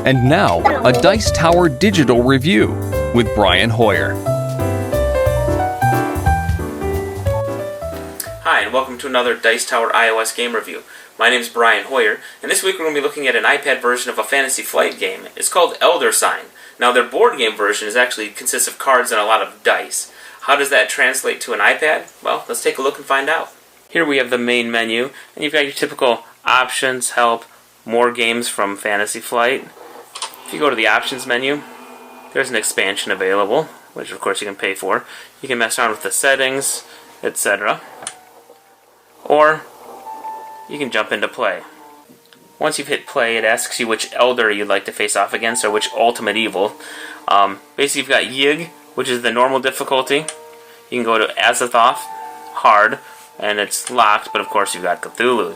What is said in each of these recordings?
And now, a Dice Tower Digital Review with Brian Hoier. Hi, and welcome to another Dice Tower iOS game review. My name is Brian Hoier, and this week we're going to be looking at an iPad version of a Fantasy Flight game. It's called Elder Sign. Now, their board game version consists of cards and a lot of dice. How does that translate to an iPad? Well, let's take a look and find out. Here we have the main menu, and you've got your typical options, help, more games from Fantasy Flight. If you go to the options menu, there's an expansion available, which of course you can pay for. You can mess around with the settings, etc. Or you can jump into play. Once you've hit play, it asks you which Elder you'd like to face off against, or which Ultimate Evil. Basically, you've got Yig, which is the normal difficulty. You can go to Azathoth, hard, and it's locked, but of course you've got Cthulhu.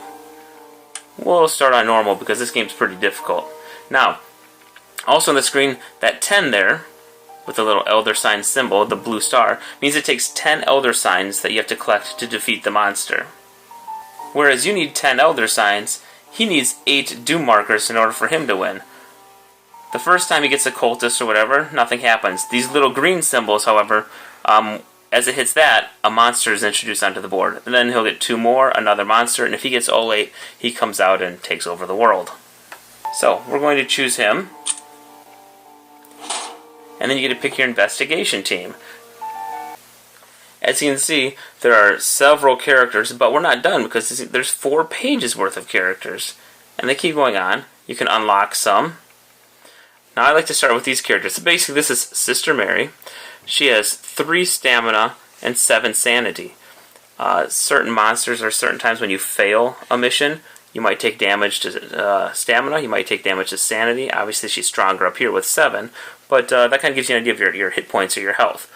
We'll start on normal because this game's pretty difficult. Now, also on the screen, that 10 there, with the little Elder Sign symbol, the blue star, means it takes 10 Elder Signs that you have to collect to defeat the monster. Whereas you need 10 Elder Signs, he needs 8 Doom Markers in order for him to win. The first time he gets a cultist or whatever, nothing happens. These little green symbols, however, as it hits that, a monster is introduced onto the board. And then he'll get 2 more, another monster, and if he gets all 8, he comes out and takes over the world. So, we're going to choose him. And then you get to pick your investigation team. As you can see, there are several characters, but we're not done because there's 4 pages worth of characters. And they keep going on. You can unlock some. Now I like to start with these characters. So basically this is Sister Mary. She has 3 stamina and 7 sanity. Certain monsters or certain times when you fail a mission, you might take damage to stamina, you might take damage to sanity. Obviously she's stronger up here with 7, but that kind of gives you an idea of your hit points or your health.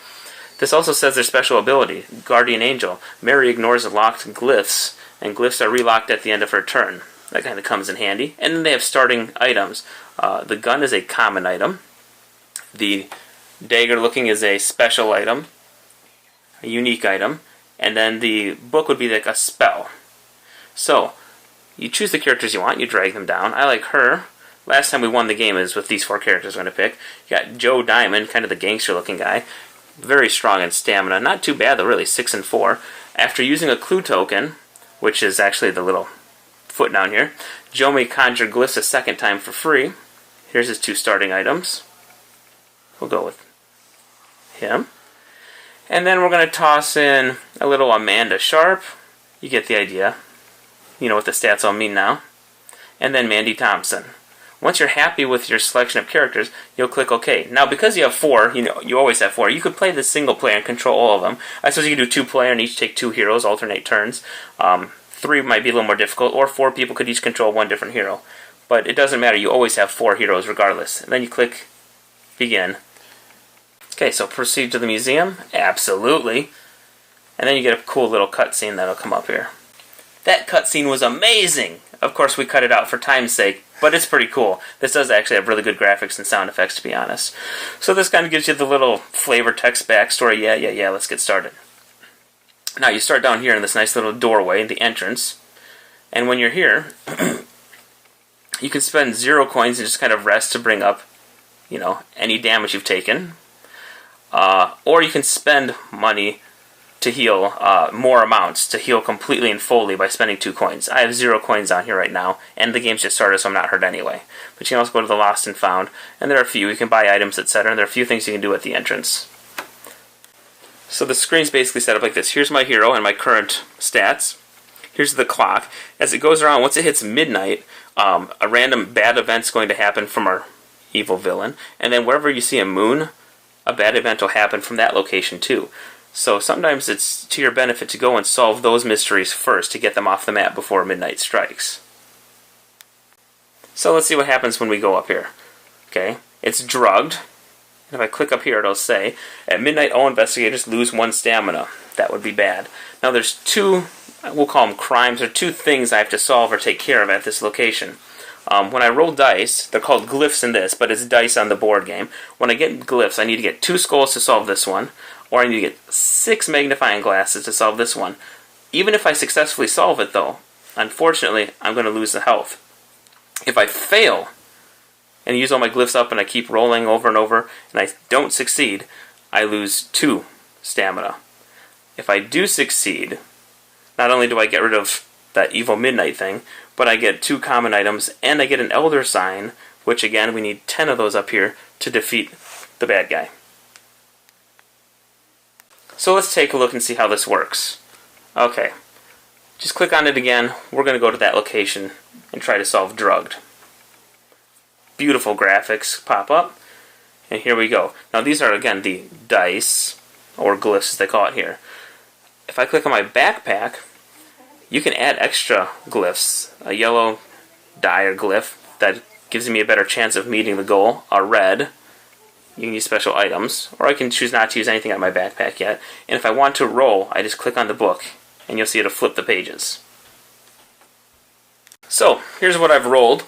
This also says their special ability, Guardian Angel. Mary ignores locked glyphs, and glyphs are relocked at the end of her turn. That kind of comes in handy. And then they have starting items. The gun is a common item. The dagger looking is a special item, a unique item. And then the book would be like a spell. So, you choose the characters you want, you drag them down. I like her. Last time we won the game is with these 4 characters we're going to pick. You got Joe Diamond, kind of the gangster looking guy. Very strong in stamina. Not too bad though, really, 6 and 4. After using a clue token, which is actually the little foot down here, Joe may conjure glyphs a second time for free. Here's his 2 starting items. We'll go with him. And then we're going to toss in a little Amanda Sharp. You get the idea. You know what the stats all mean now. And then Mandy Thompson. Once you're happy with your selection of characters, you'll click OK. Now, because you have 4, you always have 4, you could play this single player and control all of them. I suppose you could do 2 player and each take 2 heroes, alternate turns. 3 might be a little more difficult, or 4 people could each control 1 different hero. But it doesn't matter, you always have 4 heroes regardless. And then you click Begin. Okay, so proceed to the museum. Absolutely. And then you get a cool little cutscene that'll come up here. That cutscene was amazing! Of course, we cut it out for time's sake, but it's pretty cool. This does actually have really good graphics and sound effects, to be honest. So this kind of gives you the little flavor text backstory. Yeah, let's get started. Now, you start down here in this nice little doorway, the entrance. And when you're here, you can spend 0 coins and just kind of rest to bring up, any damage you've taken. Or you can spend money to heal more amounts, to heal completely and fully by spending 2 coins. I have 0 coins on here right now, and the game's just started, so I'm not hurt anyway. But you can also go to the Lost and Found, and there are a few. You can buy items, etc., and there are a few things you can do at the entrance. So the screen's basically set up like this. Here's my hero and my current stats. Here's the clock. As it goes around, once it hits midnight, a random bad event's going to happen from our evil villain, and then wherever you see a moon, a bad event will happen from that location too. So sometimes it's to your benefit to go and solve those mysteries first to get them off the map before midnight strikes. So let's see what happens when we go up here. Okay, it's drugged. And if I click up here, it'll say, at midnight all investigators lose 1 stamina. That would be bad. Now there's 2, we'll call them crimes, or 2 things I have to solve or take care of at this location. When I roll dice, they're called glyphs in this, but it's dice on the board game. When I get glyphs, I need to get 2 skulls to solve this one, or I need to get 6 magnifying glasses to solve this one. Even if I successfully solve it, though, unfortunately, I'm going to lose the health. If I fail and use all my glyphs up and I keep rolling over and over and I don't succeed, I lose 2 stamina. If I do succeed, not only do I get rid of that evil midnight thing, but I get 2 common items and I get an elder sign, which again we need 10 of those up here to defeat the bad guy. So let's take a look and see how this works. Okay, just click on it again. We're going to go to that location and try to solve drugged. Beautiful graphics pop up, and here we go. Now these are again the dice, or glyphs as they call it here. If I click on my backpack, you can add extra glyphs. A yellow die or glyph that gives me a better chance of meeting the goal. A red, you can use special items, or I can choose not to use anything on my backpack yet. And if I want to roll, I just click on the book, and you'll see it'll flip the pages. So, here's what I've rolled.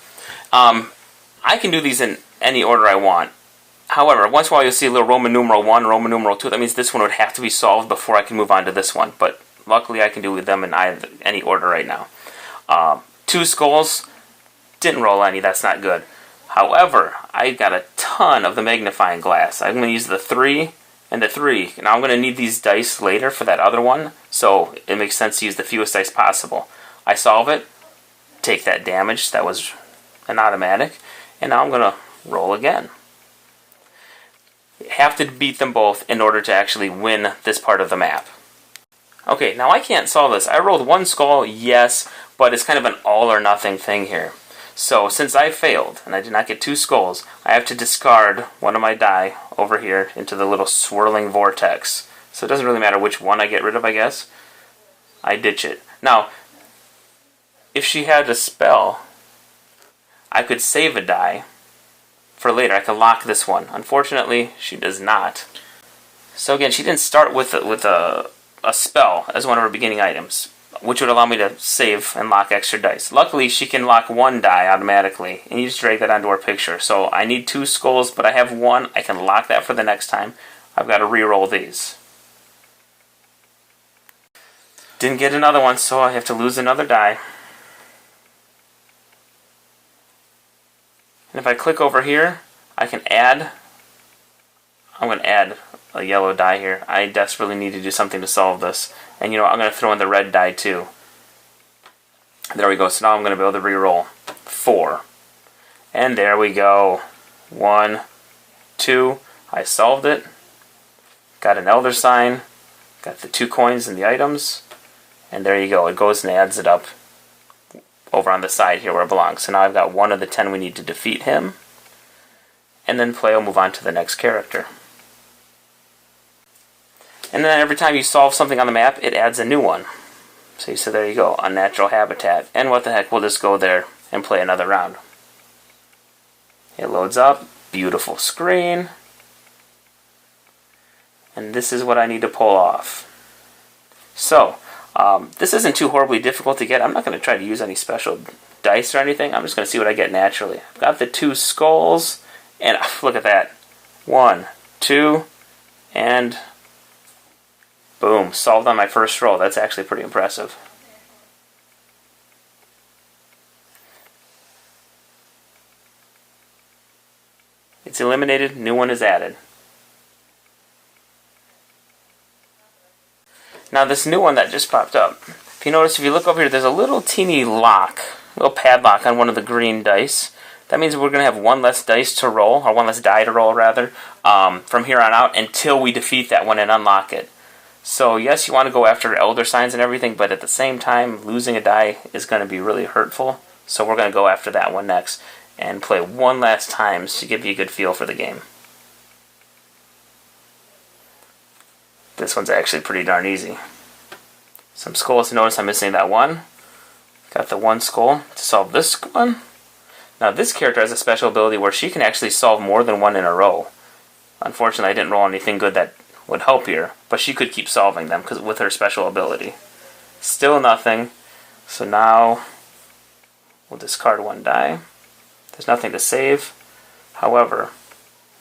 I can do these in any order I want. However, once in a while you'll see a little Roman numeral 1, Roman numeral 2. That means this one would have to be solved before I can move on to this one. But luckily I can do them in any order right now. 2 skulls, didn't roll any, that's not good. However, I got a ton of the magnifying glass. I'm going to use the 3 and the 3. Now I'm going to need these dice later for that other one, so it makes sense to use the fewest dice possible. I solve it, take that damage, that was an automatic, and now I'm going to roll again. You have to beat them both in order to actually win this part of the map. Okay, now I can't solve this. I rolled 1 skull, yes, but it's kind of an all or nothing thing here. So, since I failed, and I did not get 2 skulls, I have to discard one of my die over here into the little swirling vortex. So it doesn't really matter which one I get rid of, I guess. I ditch it. Now, if she had a spell, I could save a die for later. I could lock this one. Unfortunately, she does not. So again, she didn't start with a spell as one of her beginning items, which would allow me to save and lock extra dice. Luckily, she can lock 1 die automatically, and you just drag that onto her picture. So I need 2 skulls, but I have 1. I can lock that for the next time. I've got to re-roll these. Didn't get another one, so I have to lose another die. And if I click over here, I can add. I'm going to add a yellow die here. I desperately need to do something to solve this. And you know what, I'm going to throw in the red die too. There we go. So now I'm going to be able to re-roll 4. And there we go. 1, 2. I solved it. Got an elder sign. Got the 2 coins and the items. And there you go. It goes and adds it up over on the side here where it belongs. So now I've got 1 of the 10 we need to defeat him. And then play will move on to the next character. And then every time you solve something on the map, it adds a new one. So there you go, unnatural habitat. And what the heck, we'll just go there and play another round. It loads up, beautiful screen. And this is what I need to pull off. So, this isn't too horribly difficult to get. I'm not going to try to use any special dice or anything. I'm just going to see what I get naturally. I've got the 2 skulls, and look at that. 1, 2, and boom, solved on my first roll. That's actually pretty impressive. It's eliminated, new one is added. Now this new one that just popped up, if you notice, if you look over here, there's a little teeny lock, a little padlock on one of the green dice. That means we're going to have 1 less dice to roll, or 1 less die to roll rather, from here on out until we defeat that one and unlock it. So yes, you want to go after elder signs and everything, but at the same time, losing a die is going to be really hurtful. So we're going to go after that one next and play 1 last time to give you a good feel for the game. This one's actually pretty darn easy. Some skulls. Notice I'm missing that 1. Got the 1 skull to solve this one. Now this character has a special ability where she can actually solve more than 1 in a row. Unfortunately, I didn't roll anything good that would help here, but she could keep solving them because with her special ability. Still nothing. So now we'll discard 1 die. There's nothing to save. However,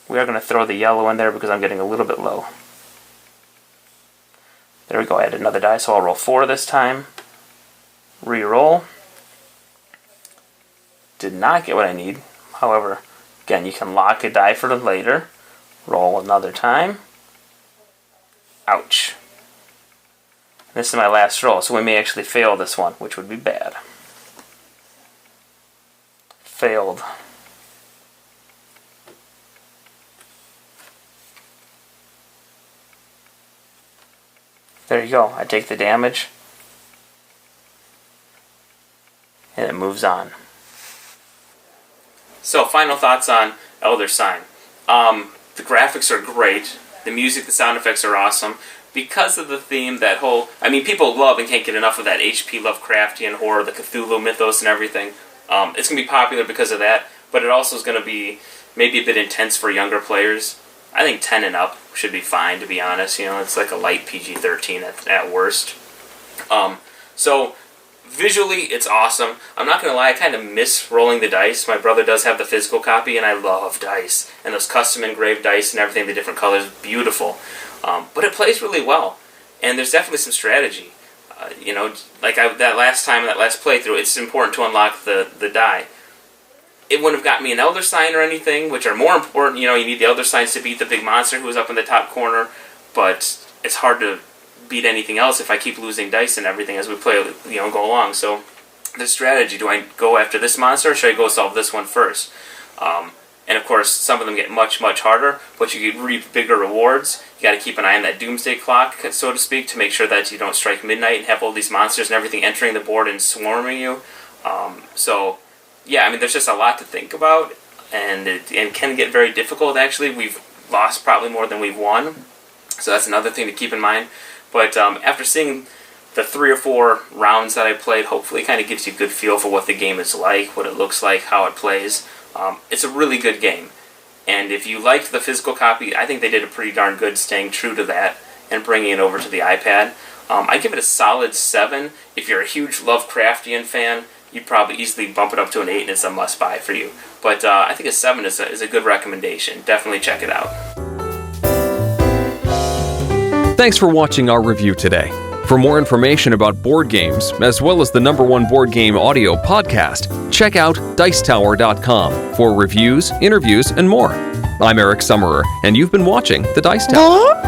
we are going to throw the yellow in there because I'm getting a little bit low. There we go, I added another die, so I'll roll 4 this time. Re-roll. Did not get what I need. However, Again, you can lock a die for later. Roll another time. Ouch. This is my last roll, so we may actually fail this one, which would be bad. Failed. There you go. I take the damage. And it moves on. So, final thoughts on Elder Sign. The graphics are great. The music, the sound effects are awesome. Because of the theme, people love and can't get enough of that H.P. Lovecraftian horror, the Cthulhu mythos and everything. It's going to be popular because of that, but it also is going to be maybe a bit intense for younger players. I think 10 and up should be fine, to be honest. It's like a light PG-13 at worst. So, visually, it's awesome. I'm not going to lie, I kind of miss rolling the dice. My brother does have the physical copy, and I love dice. And those custom engraved dice and everything, the different colors, beautiful. But it plays really well. And there's definitely some strategy. That last playthrough, it's important to unlock the die. It wouldn't have got me an Elder Sign or anything, which are more important. You need the Elder Signs to beat the big monster who's up in the top corner. But it's hard to beat anything else if I keep losing dice and everything as we play, go along. So, the strategy, do I go after this monster or should I go solve this one first? And of course, some of them get much, much harder, but you get reap bigger rewards. You got to keep an eye on that doomsday clock, so to speak, to make sure that you don't strike midnight and have all these monsters and everything entering the board and swarming you. There's just a lot to think about, and it can get very difficult, actually. We've lost probably more than we've won, so that's another thing to keep in mind. But after seeing the 3 or 4 rounds that I played, hopefully it kind of gives you a good feel for what the game is like, what it looks like, how it plays. It's a really good game. And if you liked the physical copy, I think they did a pretty darn good staying true to that and bringing it over to the iPad. I give it a solid 7. If you're a huge Lovecraftian fan, you'd probably easily bump it up to an 8 and it's a must-buy for you. But I think a 7 is a good recommendation. Definitely check it out. Thanks for watching our review today. For more information about board games, as well as the #1 board game audio podcast, check out Dicetower.com for reviews, interviews, and more. I'm Eric Summerer, and you've been watching The Dice Tower.